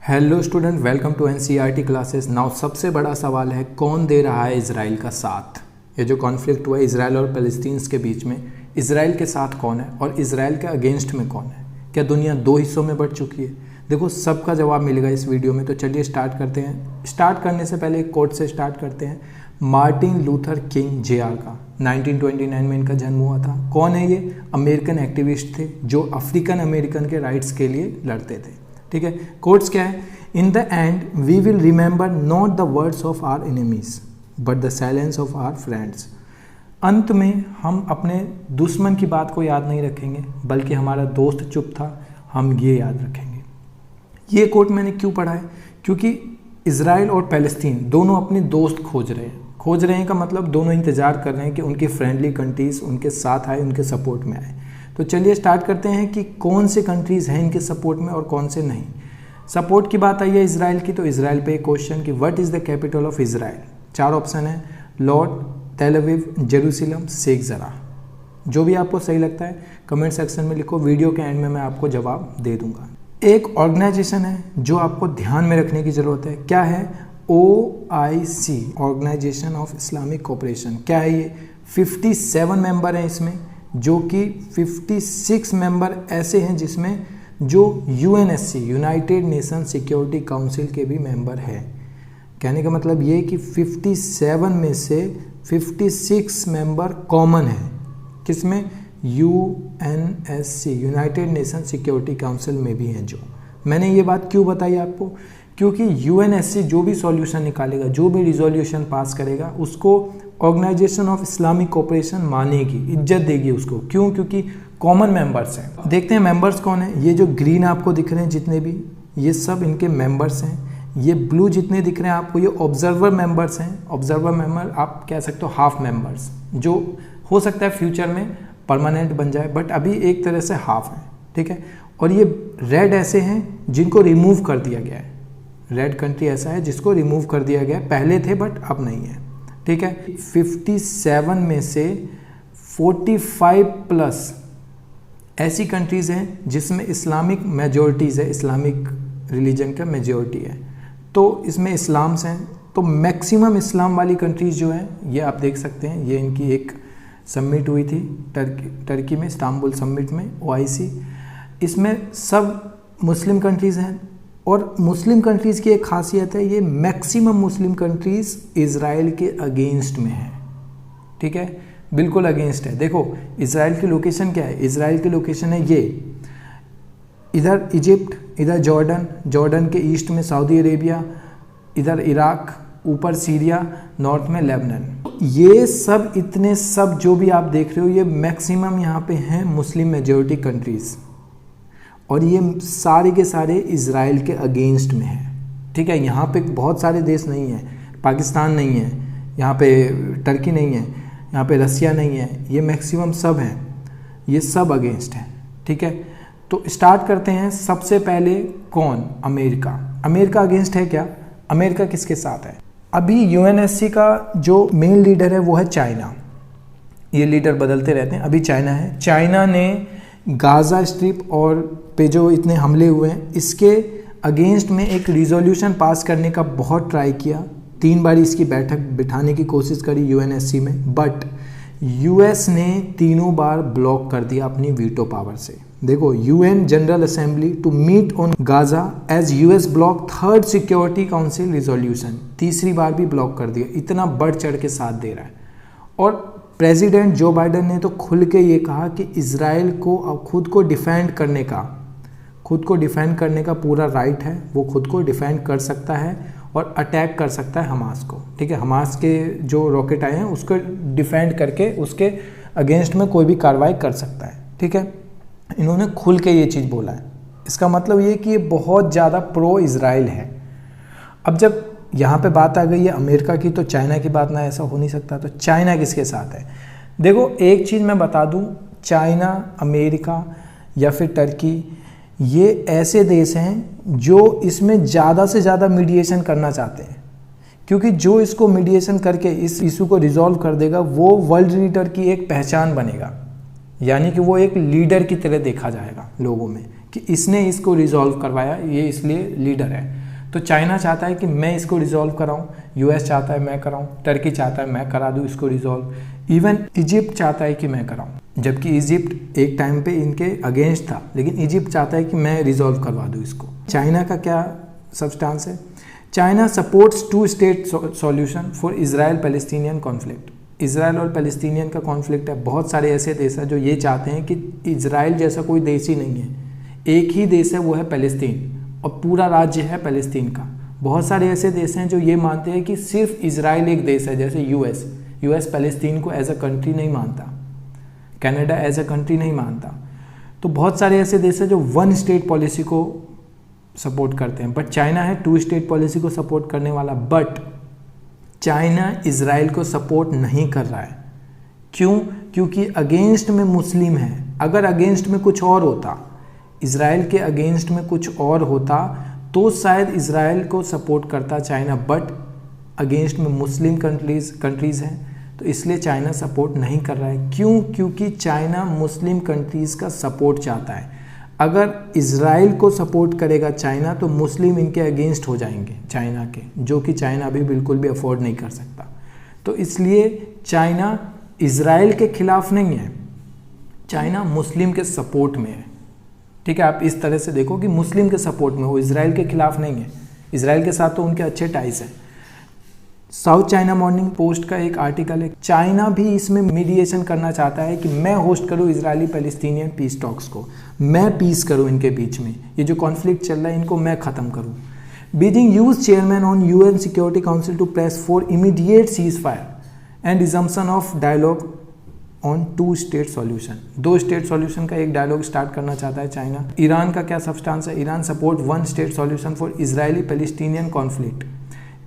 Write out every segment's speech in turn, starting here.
Hello student, welcome to NCERT classes. Now सबसे बड़ा सवाल है, कौन दे रहा है इजराइल का साथ। ये जो कॉन्फ्लिक्ट हुआ है इजराइल और पैलेस्टीन्स के बीच में, इजराइल के साथ कौन है और इजराइल के अगेंस्ट में कौन है। क्या दुनिया दो हिस्सों में बट चुकी है? देखो, सबका जवाब मिलेगा इस वीडियो में। तो चलिए स्टार्ट करते हैं। स्टार्ट करने से पहले एक कोट से स्टार्ट करते हैं। मार्टिन लूथर किंग जेआर का 1929 में इनका जन्म हुआ था। कौन है ये? अमेरिकन एक्टिविस्ट थे जो अफ्रीकन अमेरिकन के राइट्स के लिए लड़ते थे। ठीक है, कोट्स क्या है? In the end we will remember not the words of our enemies but the silence of our friends. अंत में हम अपने दुश्मन की बात को याद नहीं रखेंगे बल्कि हमारा दोस्त चुप था, हम ये याद रखेंगे। ये कोट मैंने क्यों पढ़ा है? क्योंकि इजराइल और पैलेस्टीन दोनों अपने दोस्त खोज रहे हैं का मतलब दोनों इंतज़ार कर रहे हैं कि उनकी फ्रेंडली कंट्रीज़ उनके साथ आए, उनके सपोर्ट में आए। तो चलिए स्टार्ट करते हैं कि कौन से कंट्रीज़ हैं इनके सपोर्ट में और कौन से नहीं। सपोर्ट की बात आई है इजराइल की, तो इजराइल पे एक क्वेश्चन कि what is the capital of Israel. 4 option है, Lord, Tel Aviv, Jerusalem, Sheikh Jarrah. जो भी आपको सही लगता है कमेंट सेक्शन में लिखो, वीडियो के एंड में मैं आपको जवाब दे दूंगा। एक ऑर्गेनाइजेशन है जो आपको ध्यान में रखने की ज़रूरत है। क्या है? OIC, Organisation of Islamic Cooperation. क्या है ये? 57 मेंबर हैं इसमें, जो कि 56 मेंबर ऐसे हैं जिसमें जो UNSC, United nation security council के भी मेंबर हैं। कहने का मतलब ये कि 57 में से 56 मेंबर कॉमन है। किसमें? UNSC, United nation security council में भी हैं। जो मैंने ये बात क्यों बताई आपको? क्योंकि UNSC जो भी सॉल्यूशन निकालेगा, जो भी रिजोल्यूशन पास करेगा, उसको ऑर्गेनाइजेशन ऑफ इस्लामिक कोऑपरेशन मानेगी, इज्जत देगी उसको। क्यों? क्योंकि कॉमन मेंबर्स हैं। देखते हैं मेंबर्स कौन है। ये जो ग्रीन आपको दिख रहे हैं जितने भी, ये सब इनके मेंबर्स हैं। ये ब्लू जितने दिख रहे हैं आपको, ये ऑब्जर्वर मेंबर्स हैं। ऑब्जर्वर मेंबर आप कह सकते हो हाफ मेंबर्स, जो हो सकता है फ्यूचर में परमानेंट बन जाए, बट अभी एक तरह से हाफ है। ठीक है, और ये रेड ऐसे हैं जिनको रिमूव कर दिया गया है। रेड कंट्री ऐसा है जिसको रिमूव कर दिया गया है, पहले थे बट अब नहीं है। ठीक है, 57 में से 45 प्लस ऐसी कंट्रीज़ हैं जिसमें इस्लामिक मेजॉरिटीज़ है, इस्लामिक रिलीजन का मेजॉरिटी है। तो इसमें इस्लाम्स हैं, तो मैक्सिमम इस्लाम वाली कंट्रीज़ जो हैं, ये आप देख सकते हैं। ये इनकी एक समिट हुई थी टर्की में, इस्तांबुल समिट में, OIC। इसमें सब मुस्लिम कंट्रीज़ हैं। और मुस्लिम कंट्रीज़ की एक खासियत है, ये मैक्सिमम मुस्लिम कंट्रीज़ इज़राइल के अगेंस्ट में है। ठीक है, बिल्कुल अगेंस्ट है। देखो इज़राइल की लोकेशन क्या है? इज़राइल की लोकेशन है ये, इधर इजिप्ट, इधर जॉर्डन के ईस्ट में सऊदी अरेबिया, इधर इराक, ऊपर सीरिया, नॉर्थ में लेबनान। ये सब इतने सब जो भी आप देख रहे हो, ये मैक्सिमम यहाँ पे हैं मुस्लिम मेजॉरिटी कंट्रीज़, और ये सारे के सारे इज़राइल के अगेंस्ट में हैं। ठीक है, यहाँ पे बहुत सारे देश नहीं हैं। पाकिस्तान नहीं है यहाँ पे, टर्की नहीं है यहाँ पे, रसिया नहीं है, ये मैक्सिमम सब हैं, ये सब अगेंस्ट हैं। ठीक है, तो स्टार्ट करते हैं। सबसे पहले कौन? अमेरिका। अमेरिका अगेंस्ट है क्या? अमेरिका किसके साथ है? अभी UNSC का जो मेन लीडर है वो है चाइना। ये लीडर बदलते रहते हैं, अभी चाइना है। चाइना ने गाज़ा स्ट्रिप और पे जो इतने हमले हुए हैं, इसके अगेंस्ट में एक रिजोल्यूशन पास करने का बहुत ट्राई किया। 3 बार इसकी बैठक बिठाने की कोशिश करी UNSC में, बट US ने तीनों बार ब्लॉक कर दिया अपनी वीटो पावर से। देखो, UN General Assembly to meet on Gaza as US block 3rd Security Council resolution, तीसरी बार भी ब्लॉक कर दिया। इतना बढ़ चढ़ के साथ दे रहा है। और प्रेसिडेंट जो बाइडन ने तो खुल के ये कहा कि इज़राइल को अब खुद को डिफेंड करने का पूरा राइट है, वो खुद को डिफेंड कर सकता है और अटैक कर सकता है हमास को। ठीक है, हमास के जो रॉकेट आए हैं उसको डिफेंड करके उसके अगेंस्ट में कोई भी कार्रवाई कर सकता है। ठीक है, इन्होंने खुल के ये चीज़ बोला है। इसका मतलब ये कि ये बहुत ज़्यादा प्रो इज़राइल है। अब जब यहाँ पे बात आ गई है अमेरिका की, तो चाइना की बात ना, ऐसा हो नहीं सकता। तो चाइना किसके साथ है? देखो, एक चीज़ मैं बता दूँ, चाइना, अमेरिका या फिर टर्की, ये ऐसे देश हैं जो इसमें ज़्यादा से ज़्यादा मीडिएशन करना चाहते हैं। क्योंकि जो इसको मीडिएशन करके इस इशू को रिजॉल्व कर देगा, वो वर्ल्ड लीडर की एक पहचान बनेगा, यानी कि वो एक लीडर की तरह देखा जाएगा लोगों में कि इसने इसको रिजॉल्व करवाया, ये इसलिए लीडर है। तो चाइना चाहता है कि मैं इसको रिजॉल्व कराऊं, यूएस चाहता है मैं कराऊं, टर्की चाहता है मैं करा दूं इसको रिजॉल्व, इवन इजिप्ट चाहता है कि मैं कराऊं, जबकि इजिप्ट एक टाइम पे इनके अगेंस्ट था, लेकिन इजिप्ट चाहता है कि मैं रिजॉल्व करवा दूं इसको। चाइना का क्या सब्सटेंस है? China supports 2 state solution for Israel Palestinian conflict. Israel और पैलेस्टीनियन का कॉन्फ्लिक्ट है, बहुत सारे ऐसे देश हैं जो ये चाहते हैं कि इजराइल जैसा कोई देश ही नहीं है, एक ही देश है वो है पैलेस्तीन और पूरा राज्य है पैलेस्तीन का। बहुत सारे ऐसे देश हैं जो ये मानते हैं कि सिर्फ इजराइल एक देश है, जैसे यूएस पैलेस्तीन को एज अ कंट्री नहीं मानता, कनाडा एज अ कंट्री नहीं मानता। तो बहुत सारे ऐसे देश हैं जो 1 स्टेट पॉलिसी को सपोर्ट करते हैं, बट चाइना है 2 स्टेट पॉलिसी को सपोर्ट करने वाला। बट चाइना इजराइल को सपोर्ट नहीं कर रहा है। क्यों? क्योंकि अगेंस्ट में मुस्लिम है। अगर अगेंस्ट में कुछ और होता, इजराइल के अगेंस्ट में कुछ और होता तो शायद इजराइल को सपोर्ट करता चाइना, बट अगेंस्ट में मुस्लिम कंट्रीज़ हैं, तो इसलिए चाइना सपोर्ट नहीं कर रहा है। क्यों? क्योंकि चाइना मुस्लिम कंट्रीज़ का सपोर्ट चाहता है। अगर इजराइल को सपोर्ट करेगा चाइना तो मुस्लिम इनके अगेंस्ट हो जाएंगे चाइना के, जो कि चाइना अभी बिल्कुल भी अफोर्ड नहीं कर सकता। तो इसलिए चाइना इजराइल के खिलाफ नहीं है, चाइना मुस्लिम के सपोर्ट में है। ठीक है, आप इस तरह से देखो कि मुस्लिम के सपोर्ट में, वो इजराइल के खिलाफ नहीं है। इजराइल के साथ तो उनके अच्छे टाइज हैं। साउथ चाइना मॉर्निंग पोस्ट का एक आर्टिकल है, चाइना भी इसमें मीडिएशन करना चाहता है कि मैं होस्ट करूं इजरायली पैलेस्टीनियन पीस टॉक्स को, मैं पीस करूं इनके बीच में, ये जो कॉन्फ्लिक्ट चल रहा है इनको मैं ख़त्म करूं। Beijing use chairman on UN Security Council to press for immediate cease fire and resumption of dialogue on 2 state solution. 2 state solution का एक डायलॉग स्टार्ट करना चाहता है चाइना। ईरान का क्या सब्सटेंस है? Iran support 1 state solution for Israeli Palestinian conflict.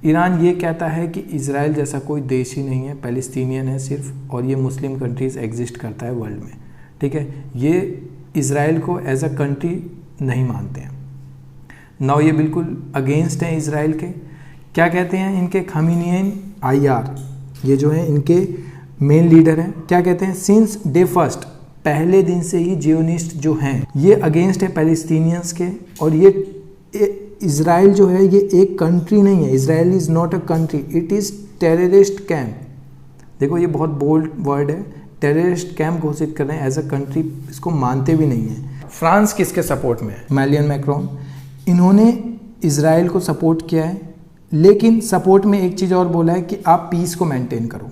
Iran ये कहता है कि इजराइल जैसा कोई देश ही नहीं है, पैलेस्टीनियन है सिर्फ, और ये मुस्लिम कंट्रीज एग्जिस्ट करता है वर्ल्ड में। ठीक है, ये इजराइल को एज अ कंट्री नहीं मानते हैं। नाउ ये बिल्कुल अगेंस्ट हैं इजराइल के। क्या कहते हैं इनके खामिनेई आईआर, ये जो है इनके मेन लीडर हैं, क्या कहते हैं? सिंस डे फर्स्ट, पहले दिन से ही जियोनिस्ट जो हैं ये अगेंस्ट है पैलेस्टीनियंस के, और ये इजराइल जो है ये एक कंट्री नहीं है। Israel is not a country, it is terrorist camp. देखो ये बहुत बोल्ड वर्ड है, टेररिस्ट कैंप घोषित कर रहे हैं एज अ कंट्री, इसको मानते भी नहीं है। फ्रांस किसके सपोर्ट में है? इमैनुएल मैक्रोन, इन्होंने इजराइल को सपोर्ट किया है, लेकिन सपोर्ट में एक चीज़ और बोला है कि आप पीस को मेंटेन करो।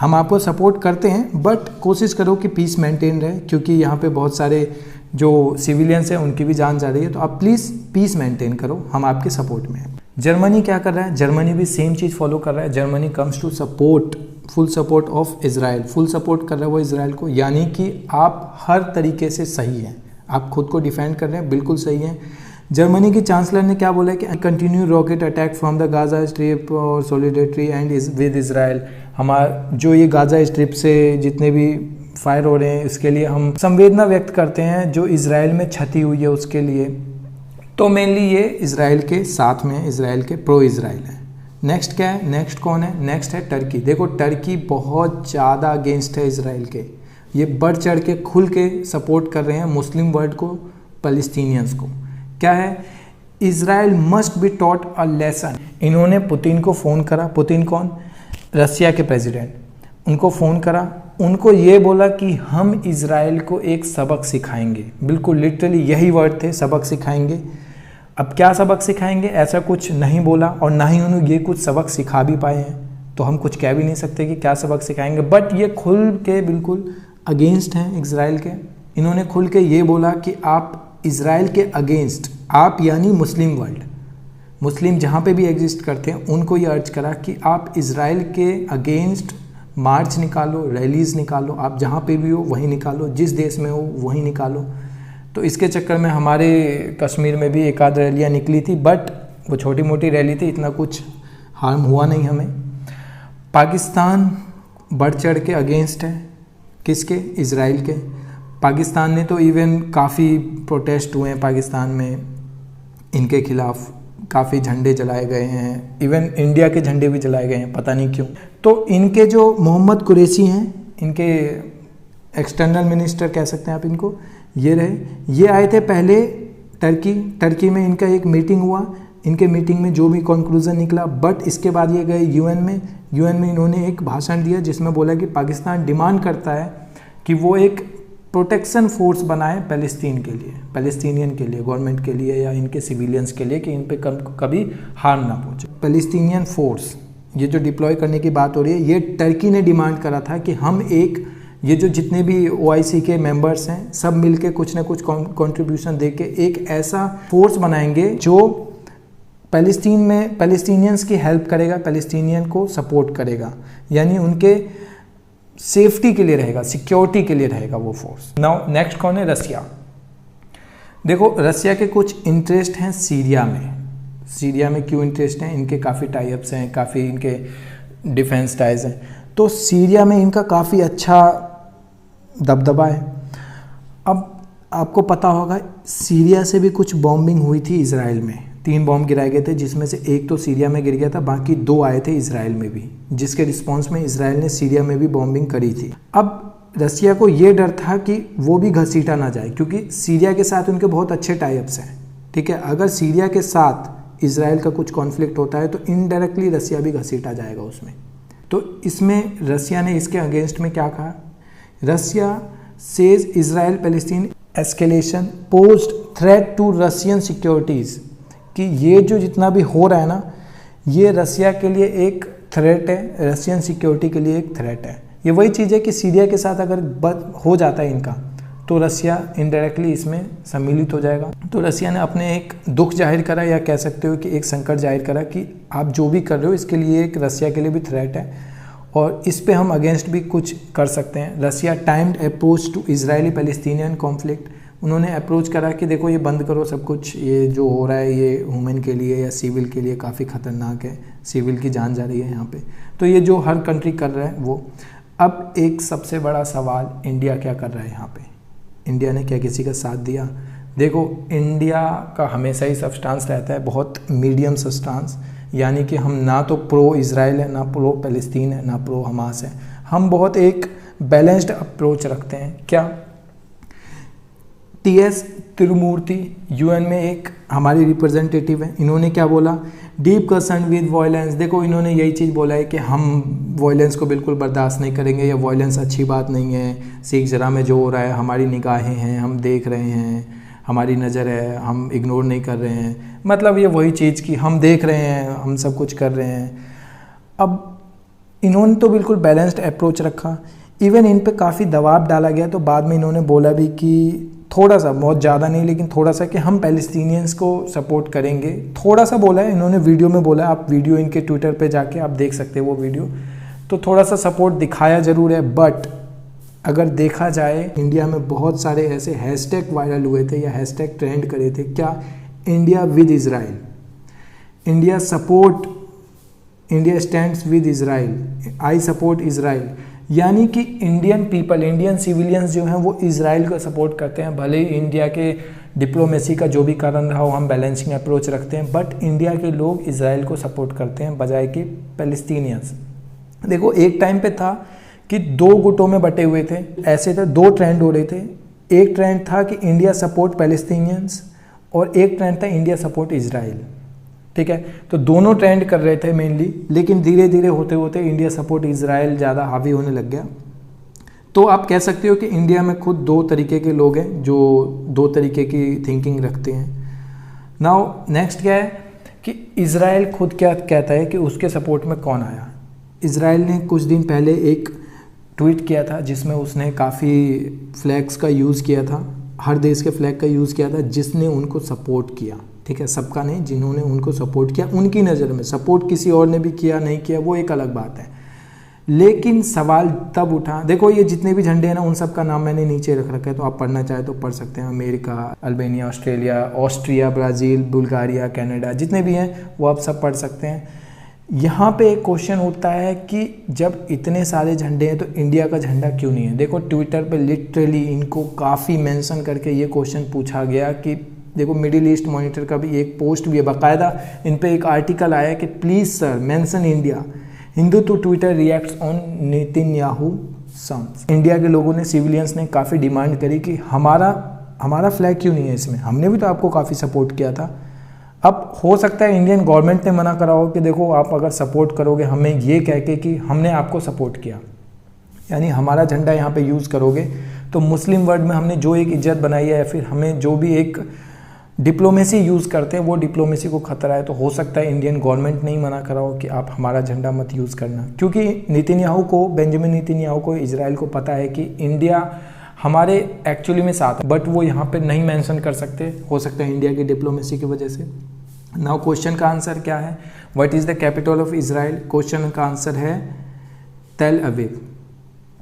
हम आपको सपोर्ट करते हैं बट कोशिश करो कि पीस मेंटेन रहे, क्योंकि यहाँ पे बहुत सारे जो सिविलियंस हैं उनकी भी जान जा रही है, तो आप प्लीज़ पीस मेंटेन करो, हम आपके सपोर्ट में हैं। जर्मनी क्या कर रहा है? जर्मनी भी सेम चीज़ फॉलो कर रहा है। Germany comes to support, full support of Israel, full support कर रहा है वो इजराइल को, यानी कि आप हर तरीके से सही हैं, आप खुद को डिफेंड कर रहे हैं, बिल्कुल सही हैं। जर्मनी की चांसलर ने क्या बोला है कि continue rocket attack from the Gaza strip और सॉलिडेरिटी एंड विद इजराइल। हमारा जो ये गाजा स्ट्रिप से जितने भी फायर हो रहे हैं इसके लिए हम संवेदना व्यक्त करते हैं, जो इजराइल में क्षति हुई है उसके लिए। तो मेनली ये इजराइल के साथ में, इजराइल के प्रो इजराइल है। नेक्स्ट क्या है? नेक्स्ट कौन है? नेक्स्ट है टर्की। देखो टर्की बहुत ज़्यादा अगेंस्ट है इजराइल के, ये बढ़ चढ़ के खुल के सपोर्ट कर रहे हैं मुस्लिम वर्ल्ड को, पैलेस्टीनियंस को। क्या है? Israel must be taught a lesson. इन्होंने पुतिन को फ़ोन करा, पुतिन कौन? रसिया के प्रेसिडेंट, उनको फ़ोन करा, उनको ये बोला कि हम इजराइल को एक सबक सिखाएंगे, बिल्कुल लिटरली यही वर्ड थे, सबक सिखाएंगे। अब क्या सबक सिखाएंगे ऐसा कुछ नहीं बोला, और ना ही उन्होंने ये कुछ सबक सिखा भी पाए हैं, तो हम कुछ कह भी नहीं सकते कि क्या सबक सिखाएंगे। बट ये खुल के बिल्कुल अगेंस्ट हैं इजराइल के। इन्होंने खुल के ये बोला कि आप इजराइल के अगेंस्ट, आप यानी मुस्लिम वर्ल्ड, मुस्लिम जहाँ पे भी एग्जिस्ट करते हैं उनको ये अर्ज करा कि आप इजराइल के अगेंस्ट मार्च निकालो, रैलीज़ निकालो, आप जहाँ पे भी हो वहीं निकालो, जिस देश में हो वहीं निकालो। तो इसके चक्कर में हमारे कश्मीर में भी एक आध रैलियाँ निकली थी, बट वो छोटी मोटी रैली थी, इतना कुछ हार्म हुआ नहीं हमें। पाकिस्तान बढ़ चढ़ के अगेंस्ट है, किसके? इजराइल के। पाकिस्तान ने तो इवन काफ़ी प्रोटेस्ट हुए हैं पाकिस्तान में इनके खिलाफ, काफ़ी झंडे जलाए गए हैं, इवन इंडिया के झंडे भी जलाए गए हैं, पता नहीं क्यों। तो इनके जो मोहम्मद कुरैशी हैं, इनके एक्सटर्नल मिनिस्टर कह सकते हैं आप इनको, ये रहे, ये आए थे पहले टर्की में इनका एक मीटिंग हुआ, इनके मीटिंग में जो भी कंक्लूजन निकला, बट इसके बाद ये गए यूएन में इन्होंने एक भाषण दिया जिसमें बोला कि पाकिस्तान डिमांड करता है कि वो एक प्रोटेक्शन फोर्स बनाए पैलेस्टीनियन के लिए, गवर्नमेंट के लिए या इनके सिविलियंस के लिए, कि इन पे कभी हार्म ना पहुंचे। पैलेस्टीनियन फोर्स ये जो डिप्लॉय करने की बात हो रही है, ये टर्की ने डिमांड करा था कि हम ये जो जितने भी OIC के मेंबर्स हैं सब मिलके कुछ ना कुछ कंट्रीब्यूशन देके एक ऐसा फोर्स बनाएंगे जो पैलेस्टीनियंस की हेल्प करेगा, पैलेस्टीनियन को सपोर्ट करेगा, यानी उनके सेफ्टी के लिए रहेगा, सिक्योरिटी के लिए रहेगा वो फोर्स। नाउ नेक्स्ट कौन है? रसिया। देखो रसिया के कुछ इंटरेस्ट हैं सीरिया में क्यों इंटरेस्ट हैं? इनके काफ़ी टाइप्स हैं, काफ़ी इनके डिफेंस टाइज हैं, तो सीरिया में इनका काफ़ी अच्छा दबदबा है। अब आपको पता होगा सीरिया से भी कुछ बॉम्बिंग हुई थी इजराइल में, 3 बॉम्ब गिराए गए थे, जिसमें से एक तो सीरिया में गिर गया था, बाकी 2 आए थे इजराइल में भी, जिसके रिस्पॉन्स में इजराइल ने सीरिया में भी बॉम्बिंग करी थी। अब रसिया को ये डर था कि वो भी घसीटा ना जाए, क्योंकि सीरिया के साथ उनके बहुत अच्छे टाइप्स हैं, ठीक है। अगर सीरिया के साथ इजराइल का कुछ कॉन्फ्लिक्ट होता है तो इनडायरेक्टली रसिया भी घसीटा जाएगा उसमें। तो इसमें रसिया ने इसके अगेंस्ट में क्या कहा? Russia says Israel Palestine escalation posed threat to Russian securities, कि ये जो जितना भी हो रहा है ना, ये रसिया के लिए एक थ्रेट है, रशियन सिक्योरिटी के लिए एक थ्रेट है। ये वही चीज़ है कि सीरिया के साथ अगर हो जाता है इनका, तो रसिया इनडायरेक्टली इसमें सम्मिलित हो जाएगा। तो रसिया ने अपने एक दुख जाहिर करा, या कह सकते हो कि एक संकट जाहिर करा कि आप जो भी कर रहे हो इसके लिए एक रसिया के लिए भी थ्रेट है और इस पे हम अगेंस्ट भी कुछ कर सकते हैं। Russia timed approach to Israeli Palestinian conflict, उन्होंने अप्रोच करा कि देखो ये बंद करो सब कुछ, ये जो हो रहा है ये ह्यूमन के लिए या सिविल के लिए काफ़ी ख़तरनाक है, सिविल की जान जा रही है यहाँ पे। तो ये जो हर कंट्री कर रहा है वो। अब एक सबसे बड़ा सवाल, इंडिया क्या कर रहा है यहाँ पे? इंडिया ने क्या किसी का साथ दिया? देखो इंडिया का हमेशा ही सब्सटेंस रहता है बहुत मीडियम सब्सटेंस, यानी कि हम ना तो प्रो इजराइल है, ना प्रो पैलेस्टीन है, ना प्रो हमास है, हम बहुत एक बैलेंस्ड अप्रोच रखते हैं। क्या? TS तिरुमूर्ति यूएन में एक हमारी रिप्रेजेंटेटिव है, इन्होंने क्या बोला? Deep concern with violence. देखो इन्होंने यही चीज़ बोला है कि हम वायलेंस को बिल्कुल बर्दाश्त नहीं करेंगे, या वायलेंस अच्छी बात नहीं है, सिख जरा में जो हो रहा है हमारी निगाहें हैं, हम देख रहे हैं, हमारी नज़र है, हम इग्नोर नहीं कर रहे हैं। मतलब ये वही चीज़ कि हम देख रहे हैं, हम सब कुछ कर रहे हैं। अब इन्होंने तो बिल्कुल बैलेंस्ड अप्रोच रखा, इवन इन पे काफ़ी दबाव डाला गया, तो बाद में इन्होंने बोला भी कि थोड़ा सा, बहुत ज़्यादा नहीं लेकिन थोड़ा सा, कि हम पैलेस्टीनियंस को सपोर्ट करेंगे, थोड़ा सा बोला है इन्होंने, वीडियो में बोला है, आप वीडियो इनके ट्विटर पे जाके आप देख सकते हैं वो वीडियो। तो थोड़ा सा सपोर्ट दिखाया ज़रूर है, बट अगर देखा जाए इंडिया में बहुत सारे ऐसे हैशटैग वायरल हुए थे या हैशटैग ट्रेंड करे थे। क्या? India with Israel, India support, India stands with Israel, I support Israel, यानी कि इंडियन पीपल, इंडियन सिविलियंस जो हैं वो इज़राइल को सपोर्ट करते हैं। भले ही इंडिया के डिप्लोमेसी का जो भी कारण रहा हो, हम बैलेंसिंग अप्रोच रखते हैं, बट इंडिया के लोग इज़राइल को सपोर्ट करते हैं बजाय कि पैलेस्टीनियंस। देखो एक टाइम पे था कि 2 गुटों में बटे हुए थे, ऐसे थे 2 ट्रेंड हो रहे थे। एक ट्रेंड था कि इंडिया सपोर्ट पैलेस्टीनियंस और एक ट्रेंड था इंडिया सपोर्ट इज़राइल, ठीक है। तो दोनों ट्रेंड कर रहे थे मेनली, लेकिन धीरे धीरे होते होते इंडिया सपोर्ट इज़राइल ज़्यादा हावी होने लग गया। तो आप कह सकते हो कि इंडिया में खुद 2 तरीके के लोग हैं जो 2 तरीके की थिंकिंग रखते हैं। नाउ नेक्स्ट क्या है कि इज़राइल खुद क्या कहता है कि उसके सपोर्ट में कौन आया। इज़राइल ने कुछ दिन पहले एक ट्वीट किया था जिसमें उसने काफ़ी फ्लैग्स का यूज़ किया था, हर देश के फ्लैग का यूज़ किया था जिसने उनको सपोर्ट किया, ठीक है, सबका नहीं, जिन्होंने उनको सपोर्ट किया उनकी नज़र में। सपोर्ट किसी और ने भी किया नहीं किया वो एक अलग बात है, लेकिन सवाल तब उठा, देखो ये जितने भी झंडे हैं ना उन सब का नाम मैंने नीचे रख रखा है, तो आप पढ़ना चाहे तो पढ़ सकते हैं। America, Albania, Australia, Austria, Brazil, Bulgaria, Canada, जितने भी हैं वो आप सब पढ़ सकते हैं। यहाँ पे एक क्वेश्चन उठता है कि जब इतने सारे झंडे हैं तो इंडिया का झंडा क्यों नहीं है। देखो ट्विटर पे लिटरली इनको काफ़ी मेंशन करके ये क्वेश्चन पूछा गया कि देखो मिडिल ईस्ट मॉनिटर का भी एक पोस्ट भी है, बाकायदा इन पे एक आर्टिकल आया कि please sir mention India, Hindu to Twitter reacts on Netanyahu सम्स। इंडिया के लोगों ने, सिविलियंस ने काफ़ी डिमांड करी कि हमारा हमारा फ्लैग क्यों नहीं है इसमें? हमने भी तो आपको काफ़ी सपोर्ट किया था। अब हो सकता है इंडियन गवर्नमेंट ने मना करा हो कि देखो आप अगर सपोर्ट करोगे हमें ये कह के कि हमने आपको सपोर्ट किया, यानी हमारा झंडा यहाँ पे यूज़ करोगे तो मुस्लिम वर्ल्ड में हमने जो एक इज्जत बनाई है या फिर हमें जो भी एक डिप्लोमेसी यूज़ करते हैं वो डिप्लोमेसी को खतरा है। तो हो सकता है इंडियन गवर्नमेंट ने ही मना करा हो कि आप हमारा झंडा मत यूज़ करना, क्योंकि बेंजामिन नेतन्याहू को इजराइल को पता है कि इंडिया हमारे एक्चुअली में साथ है, बट वो यहाँ पे नहीं मेंशन कर सकते, हो सकता है इंडिया की डिप्लोमेसी की वजह से। नाउ क्वेश्चन का आंसर क्या है? What is the capital of Israel? Question का आंसर है तेल अवीव।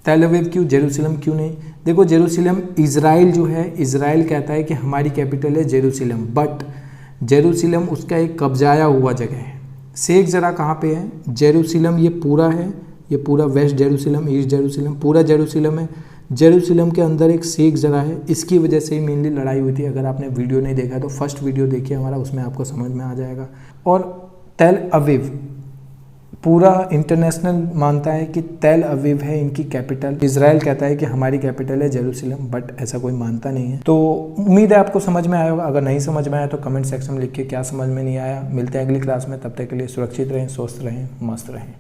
तेल अवीव क्यों, जेरूसलम क्यों नहीं? देखो जेरूसलम, इजराइल जो है, इजराइल कहता है कि हमारी कैपिटल है जेरूसलम, बट जेरूसलम उसका एक कब्जाया हुआ जगह है। शेख जरा कहाँ पे है? जेरूसलम ये पूरा है, ये पूरा वेस्ट जेरूसलम, ईस्ट जेरूसलम, पूरा जेरूसलम है। जेरूसलम के अंदर एक शेख जरा है, इसकी वजह से ही मेनली लड़ाई हुई थी। अगर आपने वीडियो नहीं देखा तो फर्स्ट वीडियो देखिए हमारा, उसमें आपको समझ में आ जाएगा। और तेल अवीव पूरा इंटरनेशनल मानता है कि तेल अवीव है इनकी कैपिटल। इजराइल कहता है कि हमारी कैपिटल है जेरूसलम, बट ऐसा कोई मानता नहीं है। तो उम्मीद है आपको समझ में आया होगा। अगर नहीं समझ में आया तो कमेंट सेक्शन में लिख के क्या समझ में नहीं आया। मिलते हैं अगली क्लास में, तब तक के लिए सुरक्षित रहें, स्वस्थ रहें, मस्त रहें।